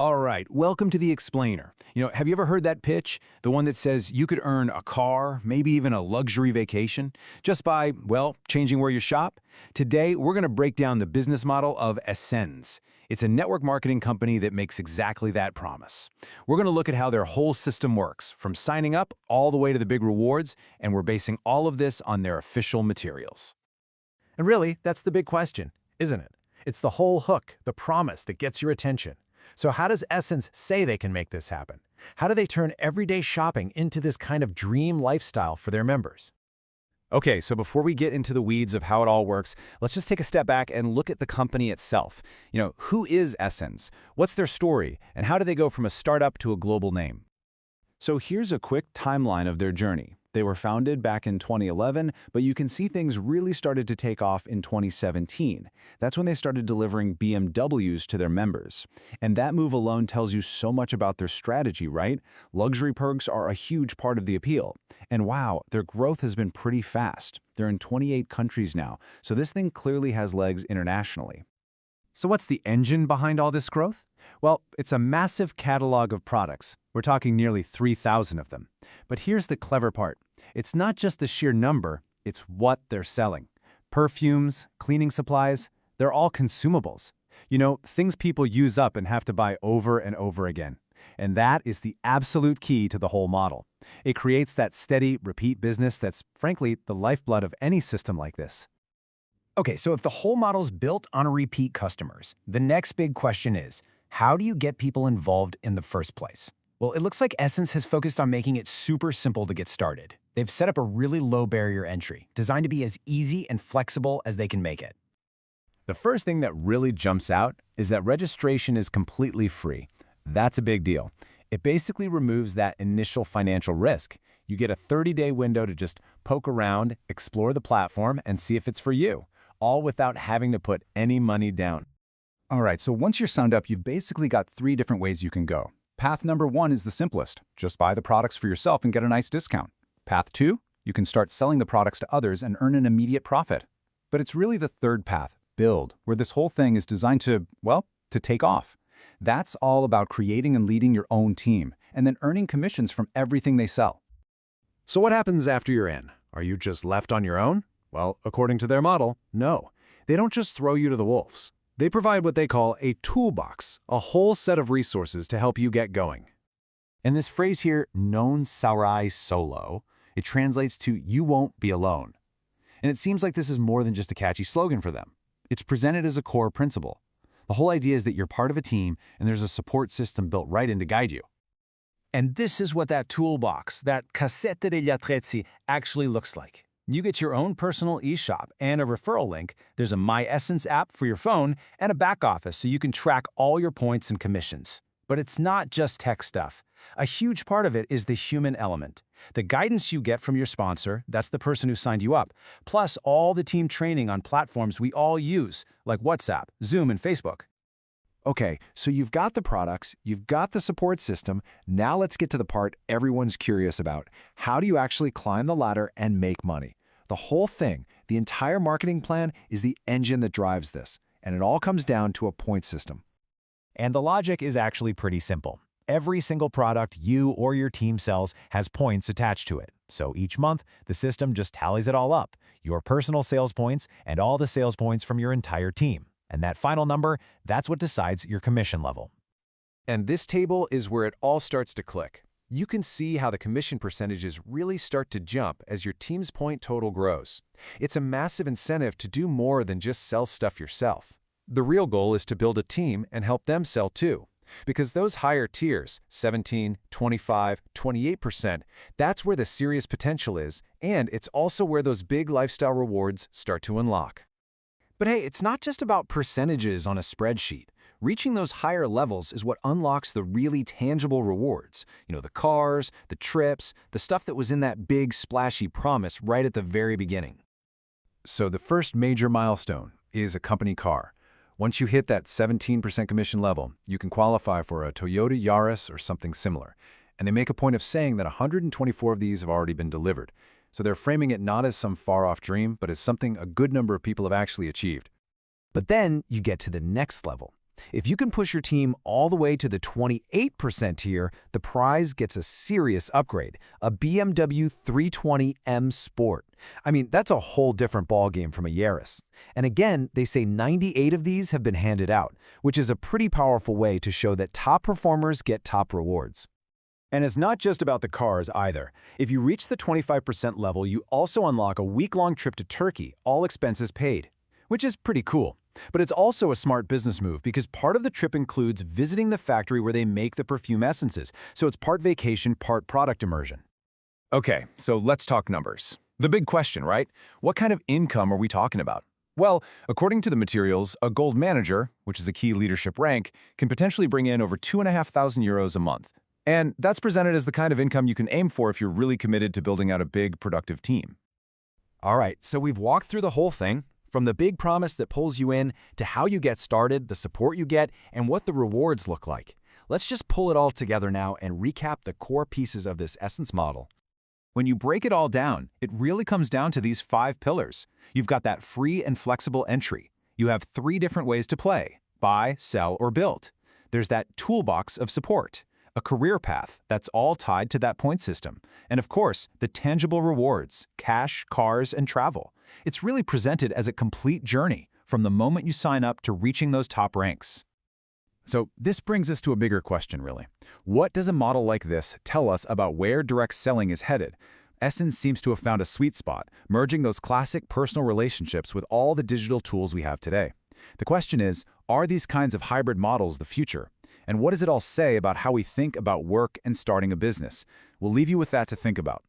All right, welcome to the explainer. Have you ever heard that pitch? The one that says you could earn a car, maybe even a luxury vacation, just by, well, changing where you shop? Today, we're going to break down the business model of Essence. It's a network marketing company that makes exactly that promise. We're going to look at how their whole system works, from signing up all the way to the big rewards, and we're basing all of this on their official materials. And really, that's the big question, isn't it? It's the whole hook, the promise that gets your attention. So how does Essence say they can make this happen? How do they turn everyday shopping into this kind of dream lifestyle for their members? Okay, so before we get into the weeds of how it all works, let's just take a step back and look at the company itself. Who is Essence? What's their story? And how do they go from a startup to a global name? So here's a quick timeline of their journey. They were founded back in 2011, but you can see things really started to take off in 2017. That's when they started delivering BMWs to their members. And that move alone tells you so much about their strategy, right? Luxury perks are a huge part of the appeal. And wow, their growth has been pretty fast. They're in 28 countries now, so this thing clearly has legs internationally. So what's the engine behind all this growth? Well, it's a massive catalog of products. We're talking nearly 3,000 of them. But here's the clever part. It's not just the sheer number, it's what they're selling. Perfumes, cleaning supplies, they're all consumables. Things people use up and have to buy over and over again. And that is the absolute key to the whole model. It creates that steady, repeat business that's, frankly, the lifeblood of any system like this. Okay, so if the whole model's built on repeat customers, the next big question is, how do you get people involved in the first place? Well, it looks like Essence has focused on making it super simple to get started. They've set up a really low barrier entry, designed to be as easy and flexible as they can make it. The first thing that really jumps out is that registration is completely free. That's a big deal. It basically removes that initial financial risk. You get a 30-day window to just poke around, explore the platform, and see if it's for you, all without having to put any money down. All right, so once you're signed up, you've basically got 3 different ways you can go. Path number 1 is the simplest. Just buy the products for yourself and get a nice discount. Path 2, you can start selling the products to others and earn an immediate profit. But it's really the third path, build, where this whole thing is designed to, well, to take off. That's all about creating and leading your own team, and then earning commissions from everything they sell. So what happens after you're in? Are you just left on your own? Well, according to their model, no. They don't just throw you to the wolves. They provide what they call a toolbox, a whole set of resources to help you get going. And this phrase here, non sarai solo, it translates to you won't be alone. And it seems like this is more than just a catchy slogan for them. It's presented as a core principle. The whole idea is that you're part of a team and there's a support system built right in to guide you. And this is what that toolbox, that cassette degli attrezzi, actually looks like. You get your own personal e-shop and a referral link. There's a My Essence app for your phone and a back office so you can track all your points and commissions. But it's not just tech stuff. A huge part of it is the human element. The guidance you get from your sponsor, that's the person who signed you up, plus all the team training on platforms we all use, like WhatsApp, Zoom, and Facebook. Okay, so you've got the products, you've got the support system, now let's get to the part everyone's curious about. How do you actually climb the ladder and make money? The whole thing, the entire marketing plan, is the engine that drives this, and it all comes down to a point system. And the logic is actually pretty simple. Every single product you or your team sells has points attached to it. So each month, the system just tallies it all up, your personal sales points and all the sales points from your entire team. And that final number, that's what decides your commission level. And this table is where it all starts to click. You can see how the commission percentages really start to jump as your team's point total grows. It's a massive incentive to do more than just sell stuff yourself. The real goal is to build a team and help them sell too. Because those higher tiers, 17, 25, 28%, that's where the serious potential is, and it's also where those big lifestyle rewards start to unlock. But hey, it's not just about percentages on a spreadsheet. Reaching those higher levels is what unlocks the really tangible rewards. The cars, the trips, the stuff that was in that big splashy promise right at the very beginning. So the first major milestone is a company car. Once you hit that 17% commission level, you can qualify for a Toyota Yaris or something similar. And they make a point of saying that 124 of these have already been delivered. So they're framing it not as some far-off dream, but as something a good number of people have actually achieved. But then you get to the next level. If you can push your team all the way to the 28% tier, the prize gets a serious upgrade, a BMW 320M Sport. I mean, that's a whole different ballgame from a Yaris. And again, they say 98 of these have been handed out, which is a pretty powerful way to show that top performers get top rewards. And it's not just about the cars either. If you reach the 25% level, you also unlock a week-long trip to Turkey, all expenses paid, which is pretty cool. But it's also a smart business move because part of the trip includes visiting the factory where they make the perfume essences, so it's part vacation, part product immersion. Okay, so let's talk numbers. The big question, right? What kind of income are we talking about? Well, according to the materials, a gold manager, which is a key leadership rank, can potentially bring in over 2,500 euros a month. And that's presented as the kind of income you can aim for if you're really committed to building out a big, productive team. All right, so we've walked through the whole thing, from the big promise that pulls you in to how you get started, the support you get, and what the rewards look like. Let's just pull it all together now and recap the core pieces of this Essence model. When you break it all down, it really comes down to these 5 pillars. You've got that free and flexible entry. You have 3 different ways to play: buy, sell, or build. There's that toolbox of support, a career path that's all tied to that point system, and of course, the tangible rewards, cash, cars, and travel. It's really presented as a complete journey, from the moment you sign up to reaching those top ranks. So this brings us to a bigger question, really. What does a model like this tell us about where direct selling is headed? Essence seems to have found a sweet spot, merging those classic personal relationships with all the digital tools we have today. The question is, are these kinds of hybrid models the future? And what does it all say about how we think about work and starting a business? We'll leave you with that to think about.